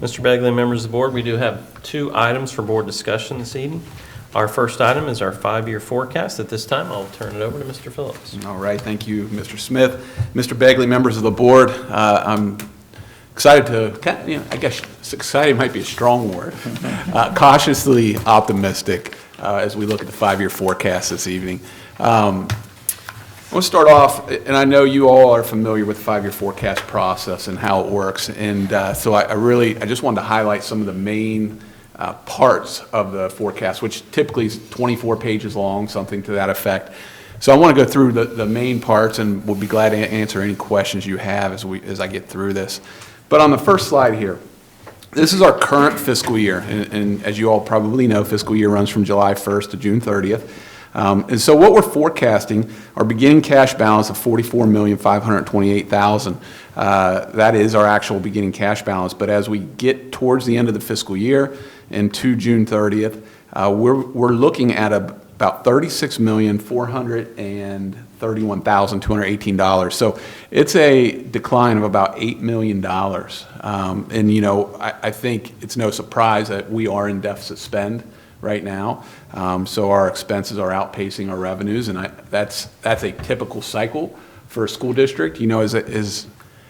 Mr. Begley, members of the board, we do have 2 items for board discussion this evening. Our first item is our 5-year forecast. At this time, I'll turn it over to Mr. Phillips. All right, thank you, Mr. Smith. Mr. Begley, members of the board, I'm excited to, I guess excited might be a strong word, cautiously optimistic as we look at the 5-year forecast this evening. I want to start off, and I know you all are familiar with the 5-year forecast process and how it works, and so I just wanted to highlight some of the main parts of the forecast, which typically is 24 pages long, something to that effect. So I want to go through the main parts, and we'll be glad to answer any questions you have as I get through this. But on the first slide here, this is our current fiscal year, and as you all probably know, fiscal year runs from July 1st to June 30th. And so what we're forecasting, our beginning cash balance of $44,528,000. That is our actual beginning cash balance. But as we get towards the end of the fiscal year and to June 30th, we're looking at about $36,431,218. So it's a decline of about $8 million. And, I think it's no surprise that we are in deficit spend right now. So our expenses are outpacing our revenues, and that's a typical cycle for a school district.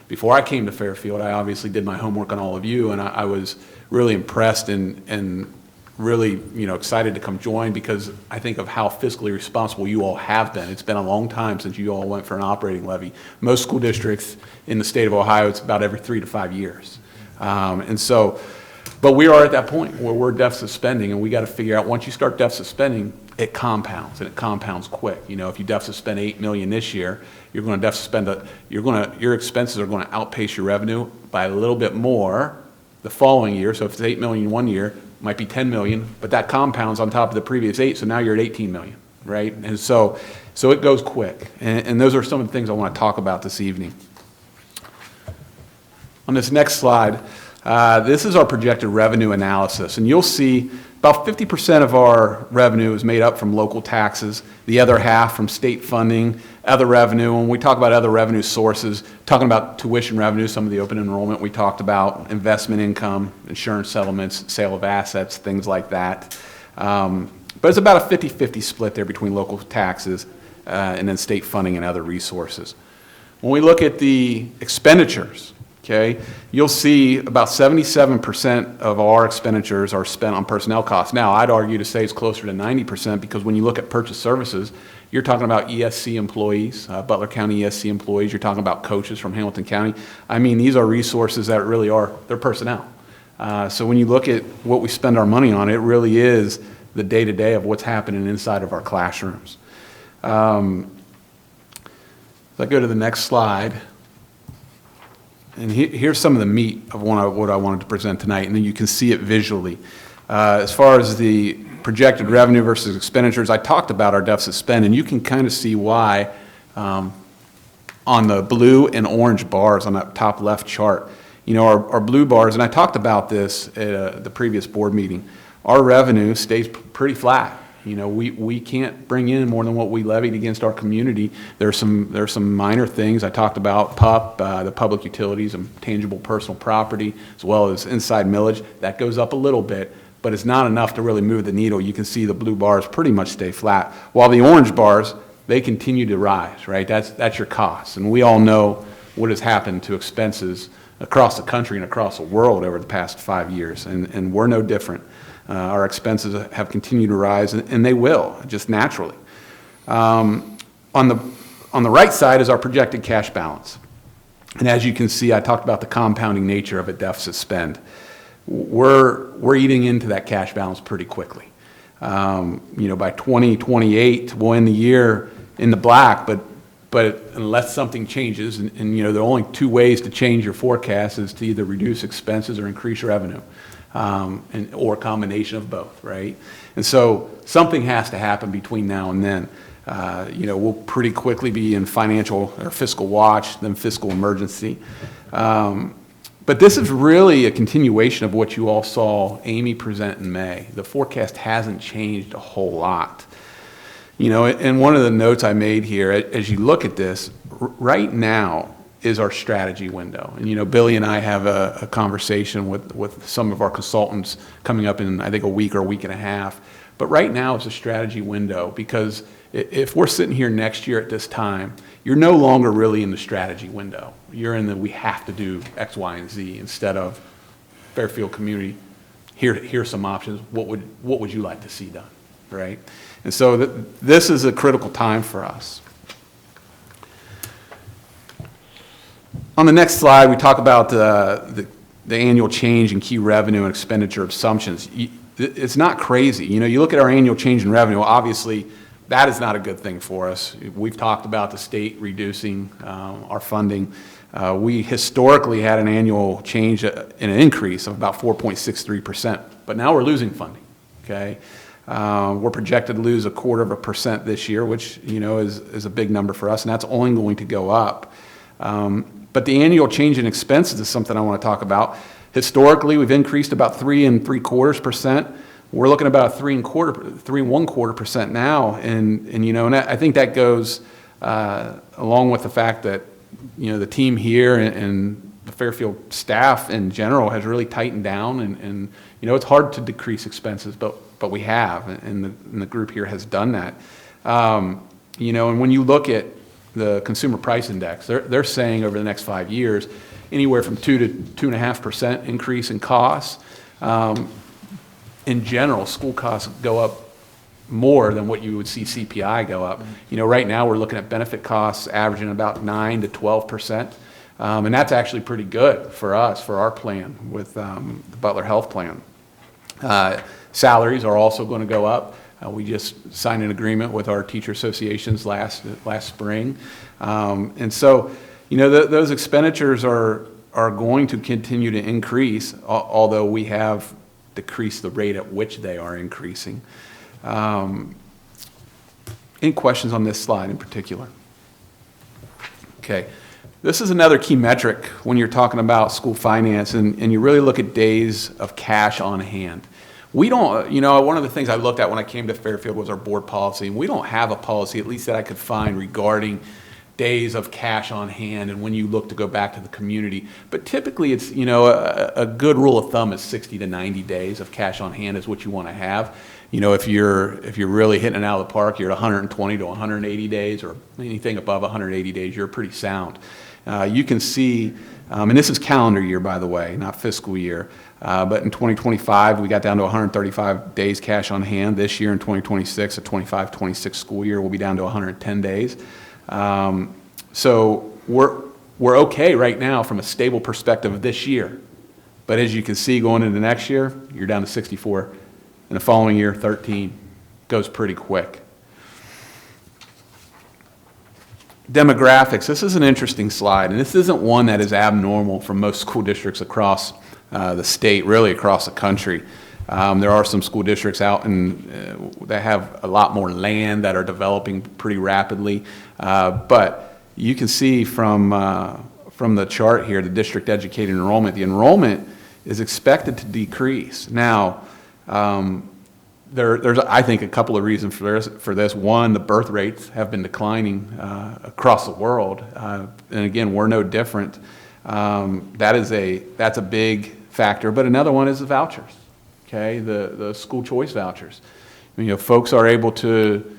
Before I came to Fairfield, I obviously did my homework on all of you, and I was really impressed and really excited to come join, because I think of how fiscally responsible you all have been. It's been a long time since you all went for an operating levy. Most school districts in the state of Ohio, it's about every 3 to 5 years. But we are at that point where we're deficit spending, and we got to figure out, once you start deficit spending, it compounds, and it compounds quick. If you deficit spend $8 million this year, you're going to deficit spend your expenses are going to outpace your revenue by a little bit more the following year. So if it's $8 million one year, it might be $10 million, but that compounds on top of the previous 8, so now you're at $18 million, right? And so it goes quick, and those are some of the things I want to talk about this evening. On this next slide, this is our projected revenue analysis, and you'll see about 50% of our revenue is made up from local taxes, the other half from state funding, other revenue. When we talk about other revenue sources, talking about tuition revenue, some of the open enrollment we talked about, investment income, insurance settlements, sale of assets, things like that. But it's about a 50-50 split there between local taxes and then state funding and other resources. When we look at the expenditures, okay, you'll see about 77% of our expenditures are spent on personnel costs. Now, I'd argue to say it's closer to 90%, because when you look at purchase services, you're talking about ESC employees, Butler County ESC employees. You're talking about coaches from Hamilton County. I mean, these are resources that really they're personnel. So when you look at what we spend our money on, it really is the day-to-day of what's happening inside of our classrooms. If I go to the next slide. And here's some of the meat of what I wanted to present tonight, and then you can see it visually. As far as the projected revenue versus expenditures, I talked about our deficit spend, and you can kind of see why on the blue and orange bars on that top left chart. Our blue bars, and I talked about this at the previous board meeting, our revenue stays pretty flat. We can't bring in more than what we levied against our community. There's some minor things. I talked about PUP, the public utilities and tangible personal property, as well as inside millage. That goes up a little bit, but it's not enough to really move the needle. You can see the blue bars pretty much stay flat, while the orange bars, they continue to rise, right? That's your costs. And we all know what has happened to expenses across the country and across the world over the past 5 years, and we're no different. Our expenses have continued to rise, and they will, just naturally. On the right side is our projected cash balance. And as you can see, I talked about the compounding nature of a deficit spend. We're eating into that cash balance pretty quickly. By 2028, we'll end the year in the black, but unless something changes, and there are only 2 ways to change your forecast, is to either reduce expenses or increase revenue. Or a combination of both, right? And so something has to happen between now and then. We'll pretty quickly be in financial or fiscal watch, then fiscal emergency. But this is really a continuation of what you all saw Amy present in May. The forecast hasn't changed a whole lot. And one of the notes I made here, as you look at this, right now, is our strategy window. And, you know, Billy and I have a conversation with some of our consultants coming up in, I think, a week or a week and a half. But right now it's a strategy window, because if we're sitting here next year at this time, you're no longer really in the strategy window. You're in the we have to do X, Y, and Z, instead of Fairfield community, here's some options. What would you like to see done, right? And so this is a critical time for us. On the next slide, we talk about the annual change in key revenue and expenditure assumptions. It's not crazy. You know, you look at our annual change in revenue, obviously that is not a good thing for us. We've talked about the state reducing our funding. We historically had an annual change in an increase of about 4.63%, but now we're losing funding, okay? We're projected to lose 0.25% this year, which, you know, is a big number for us, and that's only going to go up. But the annual change in expenses is something I want to talk about. Historically, we've increased about 3.75%. We're looking at about 3.25% now, and you know, and I think that goes along with the fact that, you know, the team here and the Fairfield staff in general has really tightened down, and you know, it's hard to decrease expenses, but we have, and the group here has done that. You know, and when you look at the Consumer Price Index, they're saying over the next 5 years, anywhere from 2 to 2.5% increase in costs. In general, school costs go up more than what you would see CPI go up. You know, right now we're looking at benefit costs averaging about 9 to 12%. And that's actually pretty good for us, for our plan with the Butler Health Plan. Salaries are also going to go up. We just signed an agreement with our teacher associations last spring. And so, you know, those expenditures are going to continue to increase, although we have decreased the rate at which they are increasing. Any questions on this slide in particular? Okay. This is another key metric when you're talking about school finance, and you really look at days of cash on hand. We don't, you know, one of the things I looked at when I came to Fairfield was our board policy, and we don't have a policy, at least that I could find, regarding days of cash on hand and when you look to go back to the community. But typically it's, you know, a good rule of thumb is 60 to 90 days of cash on hand is what you want to have. You know, if you're really hitting it out of the park, you're at 120 to 180 days, or anything above 180 days, you're pretty sound. You can see, and this is calendar year, by the way, not fiscal year, but in 2025, we got down to 135 days cash on hand. This year in 2026, a 25-26 school year, we'll be down to 110 days. So we're okay right now from a stable perspective of this year. But as you can see, going into next year, you're down to 64. And the following year, 13. Goes pretty quick. Demographics. This is an interesting slide, and this isn't one that is abnormal for most school districts across the state, really across the country. There are some school districts out that have a lot more land that are developing pretty rapidly. But you can see from the chart here, the district educated enrollment, the enrollment is expected to decrease. Now, there's, I think, a couple of reasons for this. One, the birth rates have been declining across the world. And again, we're no different. That's a big factor. But another one is the vouchers. Okay, the school choice vouchers. You know, folks are able to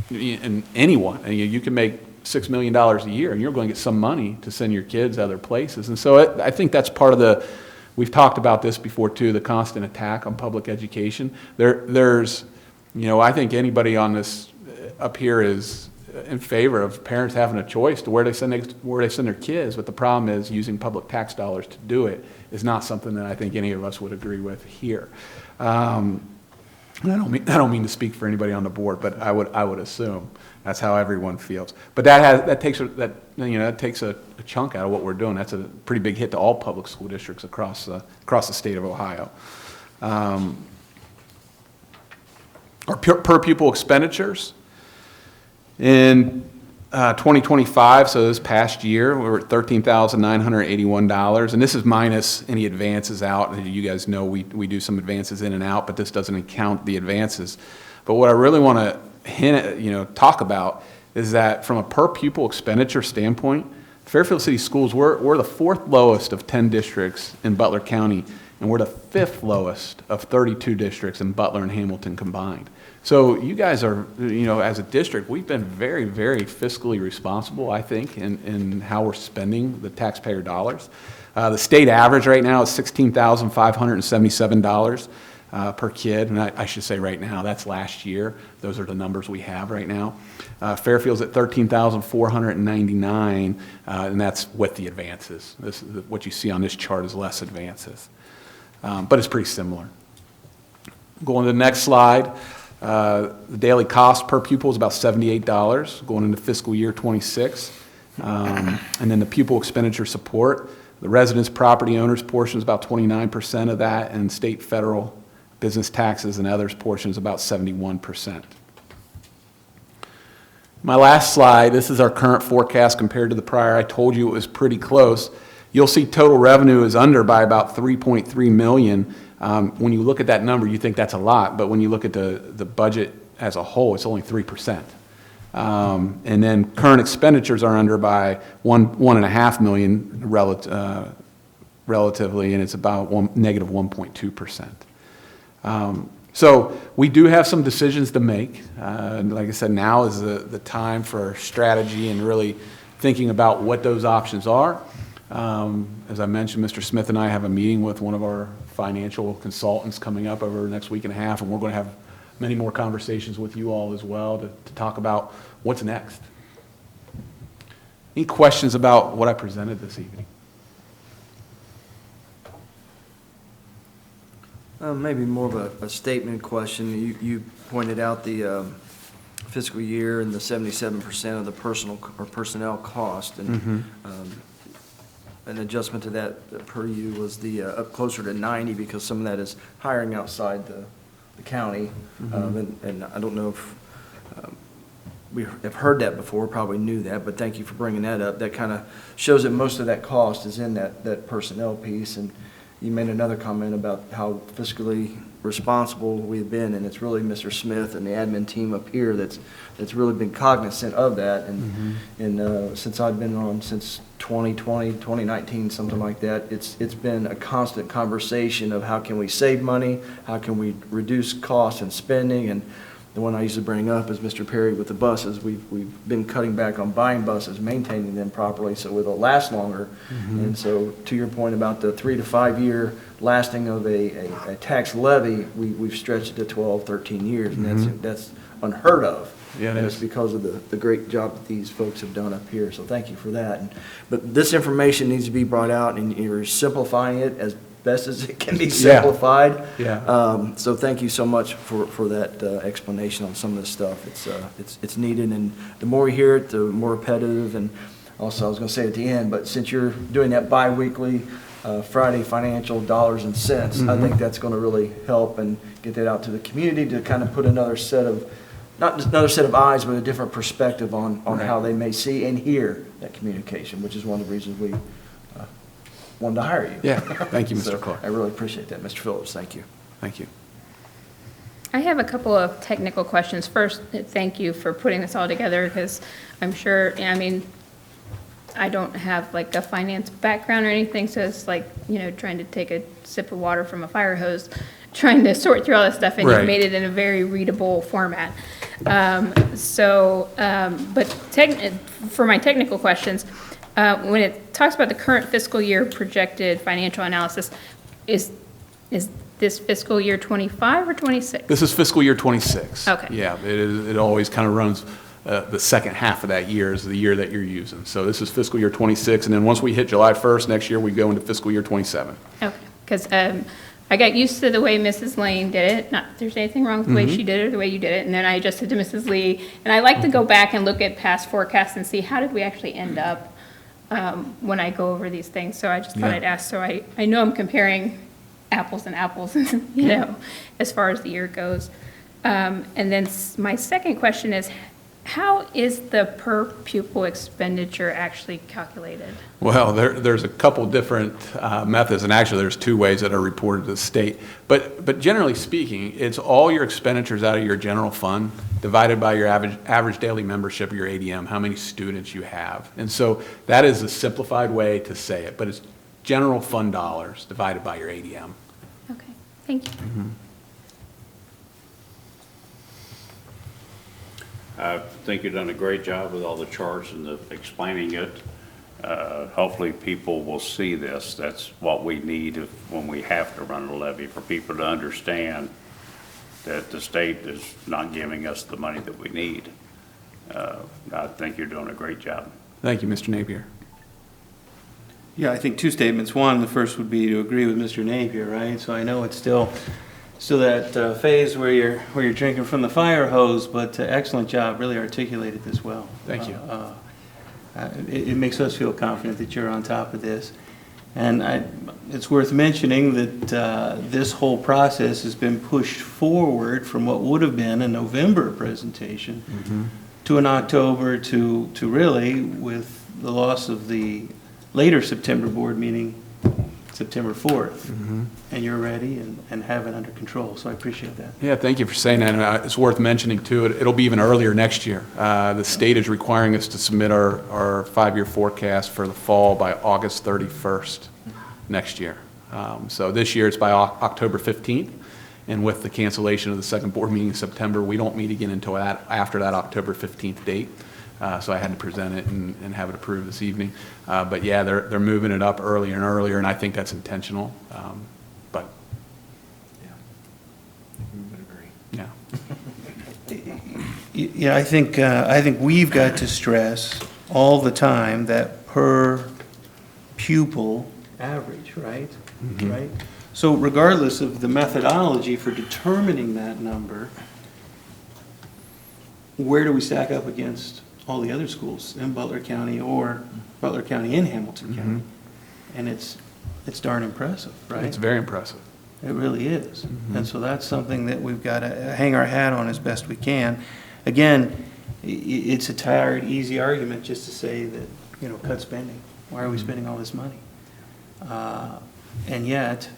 and anyone, you can make $6 million a year, and you're going to get some money to send your kids other places. And so I think that's part of we've talked about this before too, the constant attack on public education. There's, you know, I think anybody on this up here is in favor of parents having a choice to where they send their kids, but the problem is using public tax dollars to do it is not something that I think any of us would agree with here. And I don't mean to speak for anybody on the board, but I would assume that's how everyone feels. But that takes a chunk out of what we're doing. That's a pretty big hit to all public school districts across the state of Ohio. Our per pupil expenditures in 2025, so this past year, we were at $13,981, and this is minus any advances out. And you guys know we do some advances in and out, but this doesn't count the advances. But what I really want to talk about is that from a per pupil expenditure standpoint, Fairfield City Schools, we're the 4th lowest of 10 districts in Butler County, and we're the 5th lowest of 32 districts in Butler and Hamilton combined. So you guys are, as a district, we've been very, very fiscally responsible, I think, in how we're spending the taxpayer dollars. The state average right now is $16,577 per kid, and I should say right now, that's last year. Those are the numbers we have right now. Fairfield's at $13,499, and that's with the advances. What you see on this chart is less advances, but it's pretty similar. Going to the next slide. The daily cost per pupil is about $78 going into fiscal year 26. And then the pupil expenditure support, the residence property owners portion is about 29% of that, and state, federal, business taxes and others portion is about 71%. My last slide, this is our current forecast compared to the prior. I told you it was pretty close. You'll see total revenue is under by about $3.3 million. When you look at that number, you think that's a lot, but when you look at the budget as a whole, it's only 3%. And then current expenditures are under by $1.5 million relatively, and it's about negative 1.2%. So we do have some decisions to make. Like I said, now is the time for strategy and really thinking about what those options are. As I mentioned, Mr. Smith and I have a meeting with one of our financial consultants coming up over the next week and a half, and we're going to have many more conversations with you all as well to talk about what's next. Any questions about what I presented this evening? Maybe more of a statement question. You pointed out the fiscal year and the 77% of the personnel cost, and an adjustment to that per you was the up closer to 90 because some of that is hiring outside the county, and I don't know if we have heard that before, probably knew that, but thank you for bringing that up. That kind of shows that most of that cost is in that personnel piece. And you made another comment about how fiscally responsible we've been, and it's really Mr. Smith and the admin team up here that's really been cognizant of that. And since I've been on since 2020, 2019, something like that, it's been a constant conversation of how can we save money, how can we reduce costs and spending. And the one I usually bring up is Mr. Perry with the buses. We've been cutting back on buying buses, maintaining them properly so it'll last longer. And so to your point about the 3 to 5 year lasting of a tax levy, we've stretched it to 12, 13 years, and that's unheard of. Yeah, it and is. it's because of the great job that these folks have done up here. So thank you for that. But this information needs to be brought out, and you're simplifying it as best as it can be simplified. Yeah. So thank you so much for that explanation on some of this stuff. It's needed, and the more we hear it, the more repetitive. And also, I was going to say at the end, but since you're doing that bi-weekly Friday financial dollars and cents, I think that's going to really help and get that out to the community to kind of put another set of, not just another set of eyes, but a different perspective on how they may see and hear that communication, which is one of the reasons we wanted to hire you. Yeah, thank you, Mr. So Clark. I really appreciate that, Mr. Phillips. Thank you. Thank you. I have a couple of technical questions. First, thank you for putting this all together, because I'm sure, I mean, I don't have like a finance background or anything, so it's like, trying to take a sip of water from a fire hose, trying to sort through all this stuff, and Right. you've made it in a very readable format. But for my technical questions, when it talks about the current fiscal year projected financial analysis, is this fiscal year 25 or 26? This is fiscal year 26. Okay. Yeah, it always kind of runs, the second half of that year is the year that you're using. So this is fiscal year 26, and then once we hit July 1st next year, we go into fiscal year 27. Okay, because I got used to the way Mrs. Lane did it. Not that there's anything wrong with the way she did it or the way you did it. And then I adjusted to Mrs. Lee. And I like to go back and look at past forecasts and see how did we actually end up when I go over these things. So I just thought Yeah. I'd ask. So I know I'm comparing apples and apples, as far as the year goes. And then my second question is, how is the per pupil expenditure actually calculated? Well, there's a couple different methods, and actually there's 2 ways that are reported to the state. But generally speaking, it's all your expenditures out of your general fund divided by your average daily membership of your ADM, how many students you have. And so that is a simplified way to say it, but it's general fund dollars divided by your ADM. Okay, thank you. I think you've done a great job with all the charts and the explaining it. Hopefully, people will see this. That's what we need when we have to run a levy, for people to understand that the state is not giving us the money that we need. I think you're doing a great job. Thank you, Mr. Napier. Yeah, I think two statements. One, the first would be to agree with Mr. Napier, right? So I know it's still that phase where you're drinking from the fire hose, but excellent job, really articulated this well. Thank you. It makes us feel confident that you're on top of this. And it's worth mentioning that this whole process has been pushed forward from what would have been a November presentation to an October to really, with the loss of the later September board meeting, September 4th. And you're ready and have it under control, so I appreciate that. Yeah, thank you for saying that. And it's worth mentioning, too, it'll be even earlier next year. The state is requiring us to submit our five-year forecast for the fall by August 31st next year. So this year, it's by October 15th. And with the cancellation of the second board meeting in September, we don't meet again until after that October 15th date. So I had to present it and have it approved this evening. But yeah, they're moving it up earlier and earlier, and I think that's intentional. But yeah. Yeah, I think we've got to stress all the time that per pupil average, right? Right? So regardless of the methodology for determining that number, where do we stack up against all the other schools in Butler County or Butler County and Hamilton County? And it's darn impressive, right? It's very impressive. It really is. And so that's something that we've got to hang our hat on as best we can. Again, it's a tired, easy argument just to say that, cut spending. Why are we spending all this money? And yet,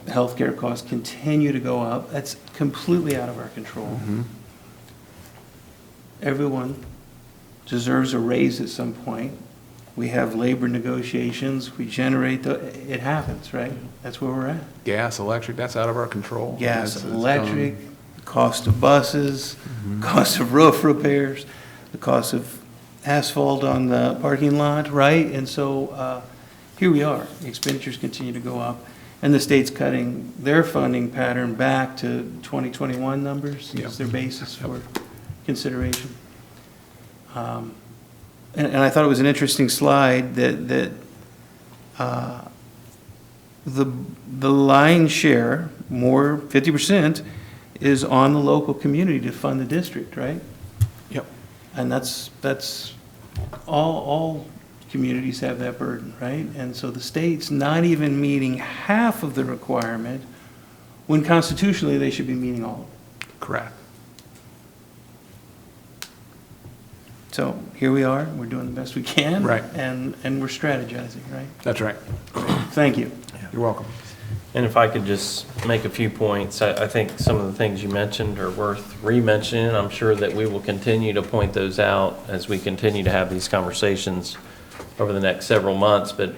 healthcare costs continue to go up. That's completely out of our control. Everyone deserves a raise at some point. We have labor negotiations, we generate it happens, right? That's where we're at. Gas, electric, that's out of our control. Gas, It's electric, cost of buses, cost of roof repairs, the cost of asphalt on the parking lot, right? And so here we are, the expenditures continue to go up, and the state's cutting their funding pattern back to 2021 numbers Yep. as their basis for consideration. And I thought it was an interesting slide that the lion's share, more 50%, is on the local community to fund the district, right? Yep. And that's all communities have that burden, right? And so the state's not even meeting half of the requirement when constitutionally they should be meeting all of it. Correct. So here we are, we're doing the best we can. Right. And we're strategizing, right? That's right. Thank you. You're welcome. And if I could just make a few points, I think some of the things you mentioned are worth re-mentioning. I'm sure that we will continue to point those out as we continue to have these conversations over the next several months. But,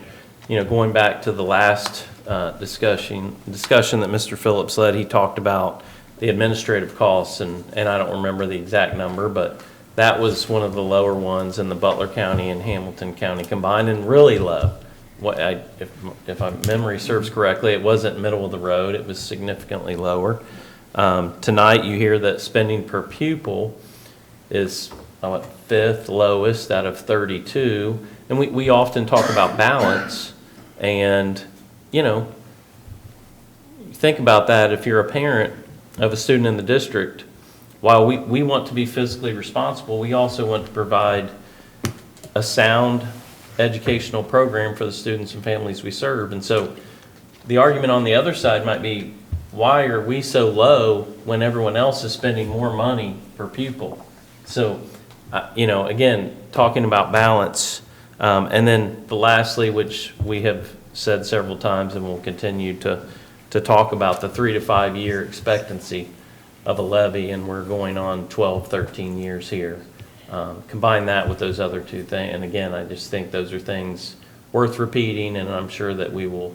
going back to the last discussion that Mr. Phillips led, he talked about the administrative costs, and I don't remember the exact number, but that was one of the lower ones in the Butler County and Hamilton County combined, and really low. If my memory serves correctly, it wasn't middle of the road, it was significantly lower. Tonight, you hear that spending per pupil is fifth lowest out of 32, and we often talk about balance, and, think about that. If you're a parent of a student in the district, while we want to be fiscally responsible, we also want to provide a sound educational program for the students and families we serve. And so the argument on the other side might be, why are we so low when everyone else is spending more money per pupil? So, again, talking about balance. And then lastly, which we have said several times and will continue to talk about, the 3 to 5 year expectancy. of a levy, and we're going on 12, 13 years here. Combine that with those other two things, and again, I just think those are things worth repeating, and I'm sure that we will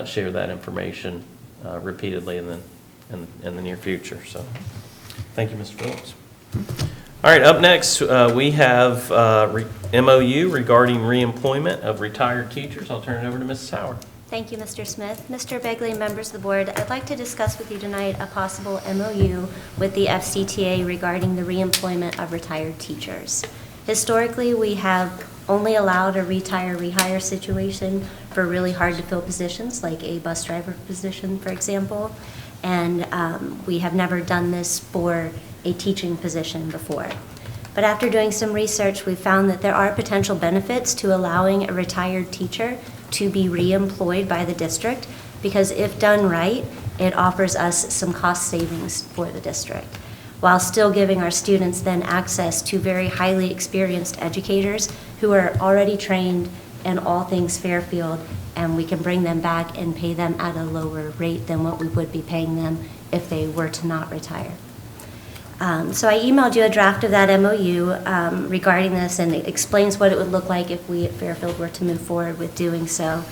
share that information repeatedly in the near future. So, thank you, Mr. Phillips. All right, up next, we have MOU regarding reemployment of retired teachers. I'll turn it over to Mrs. Howard. Thank you, Mr. Smith. Mr. Begley, members of the board, I'd like to discuss with you tonight a possible MOU with the FCTA regarding the reemployment of retired teachers. Historically, we have only allowed a retire-rehire situation for really hard-to-fill positions, like a bus driver position, for example, and we have never done this for a teaching position before. But after doing some research, we found that there are potential benefits to allowing a retired teacher to be reemployed by the district, because if done right, it offers us some cost savings for the district, while still giving our students then access to very highly experienced educators who are already trained in all things Fairfield, and we can bring them back and pay them at a lower rate than what we would be paying them if they were to not retire. So I emailed you a draft of that MOU regarding this, and it explains what it would look like if we at Fairfield were to move forward with doing so.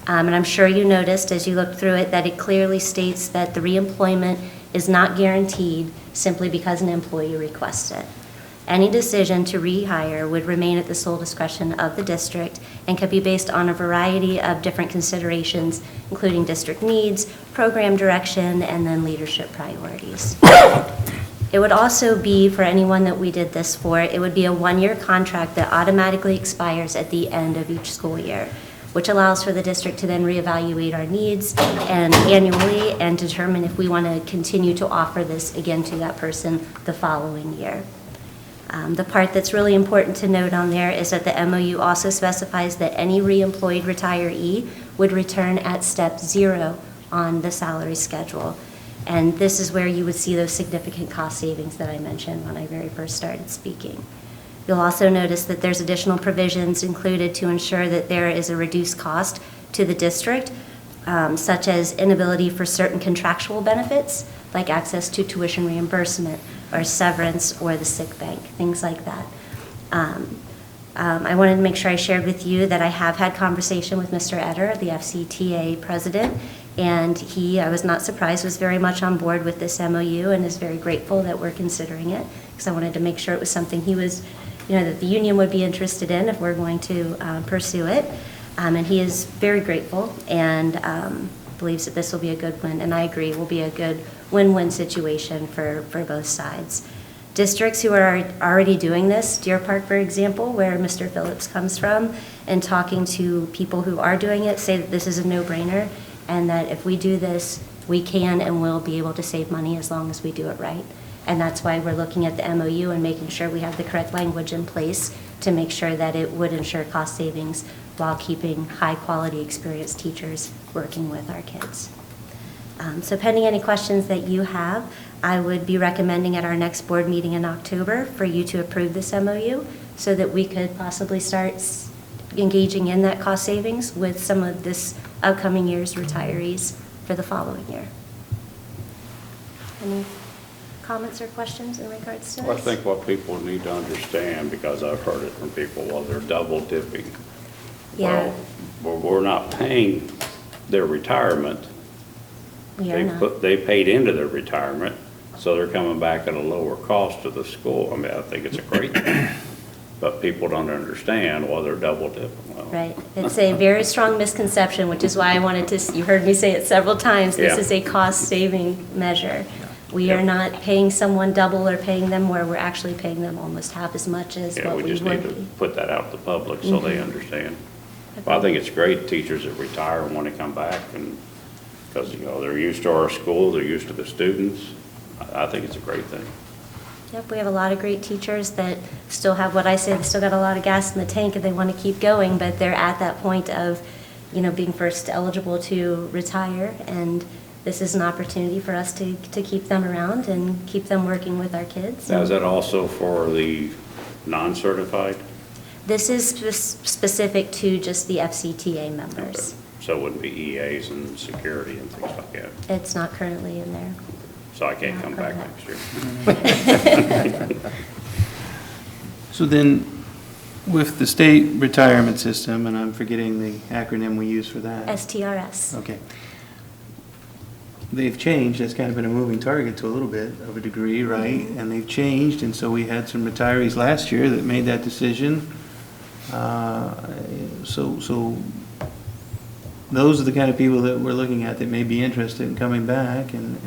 And I'm sure you noticed as you looked through it that it clearly states that the reemployment is not guaranteed simply because an employee requests it. Any decision to rehire would remain at the sole discretion of the district and could be based on a variety of different considerations, including district needs, program direction, and then leadership priorities. It would also be, for anyone that we did this for, it would be a one-year contract that automatically expires at the end of each school year, which allows for the district to then reevaluate our needs and annually and determine if we want to continue to offer this again to that person the following year. The part that's really important to note on there is that the MOU also specifies that any reemployed retiree would return at step 0 on the salary schedule. And this is where you would see those significant cost savings that I mentioned when I very first started speaking. You'll also notice that there's additional provisions included to ensure that there is a reduced cost to the district, such as inability for certain contractual benefits, like access to tuition reimbursement or severance or the sick bank, things like that. I wanted to make sure I shared with you that I have had conversation with Mr. Etter, the FCTA president, and he, I was not surprised, was very much on board with this MOU and is very grateful that we're considering it, because I wanted to make sure it was something he was, that the union would be interested in if we're going to pursue it. And he is very grateful and believes that this will be a good win, and I agree, will be a good win-win situation for both sides. Districts who are already doing this, Deer Park, for example, where Mr. Phillips comes from, and talking to people who are doing it, say that this is a no-brainer, and that if we do this, we can and will be able to save money as long as we do it right. And that's why we're looking at the MOU and making sure we have the correct language in place to make sure that it would ensure cost savings while keeping high-quality, experienced teachers working with our kids. So pending any questions that you have, I would be recommending at our next board meeting in October for you to approve this MOU so that we could possibly start engaging in that cost savings with some of this upcoming year's retirees for the following year. Any comments or questions in regards to this? Well, I think what people need to understand, because I've heard it from people, well, they're double dipping. Yeah. Well, we're not paying their retirement. We are not. They paid into their retirement, so they're coming back at a lower cost to the school. I mean, I think it's a great thing. But people don't understand why they're double dipping. Well, Right. It's a very strong misconception, which is why I wanted to, you heard me say it several times, this Yeah. is a cost-saving measure. We Yeah. are not paying someone double or paying them more, we're actually paying them almost half as much as Yeah, what we we just need would to be. put that out to the public so they understand. Well, I think it's great, teachers that retire and want to come back, and, because, they're used to our school, they're used to the students. I think it's a great thing. Yep, we have a lot of great teachers that still have what I say, they still got a lot of gas in the tank and they want to keep going, but they're at that point of, being first eligible to retire, and this is an opportunity for us to keep them around and keep them working with our kids. Now, is that also for the non-certified? This is specific to just the FCTA members. So it wouldn't be EAs and security and things like that? It's not currently in there. so I can't come back next year. So then, with the state retirement system, and I'm forgetting the acronym we use for that. STRS. Okay. They've changed, that's kind of been a moving target to a little bit of a degree, right? And they've changed, and so we had some retirees last year that made that decision. So those are the kind of people that we're looking at that may be interested in coming back and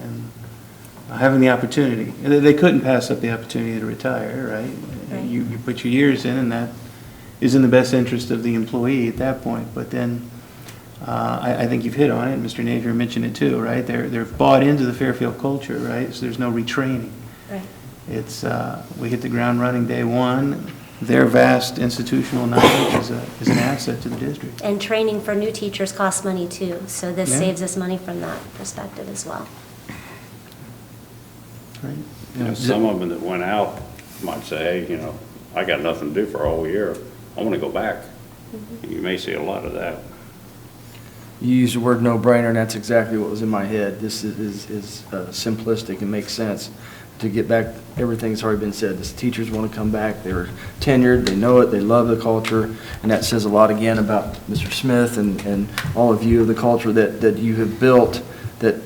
having the opportunity. They couldn't pass up the opportunity to retire, right? Right. You put your years in, and that is in the best interest of the employee at that point. But then, I think you've hit on it, and Mr. Napier mentioned it too, right? They're bought into the Fairfield culture, right? So there's no retraining. Right. It's, we hit the ground running day one. Their vast institutional knowledge is an asset to the district. And training for new teachers costs money too, so this Yeah. saves us money from that perspective as well. Right? You know, some of them that went out might say, hey, you know, I got nothing to do for a whole year. I want to go back. You may see a lot of that. You use the word no-brainer, and that's exactly what was in my head. This is simplistic and makes sense. To get back, everything's already been said. The teachers want to come back. They're tenured, they know it, they love the culture, and that says a lot again about Mr. Smith and all of you, the culture that you have built that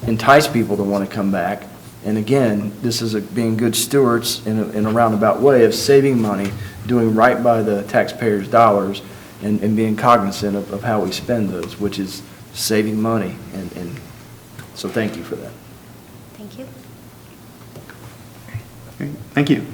entice people to want to come back. And again, this is being good stewards in a roundabout way of saving money, doing right by the taxpayers' dollars, and being cognizant of how we spend those, which is saving money. And so thank you for that. Thank you. Great. Thank you.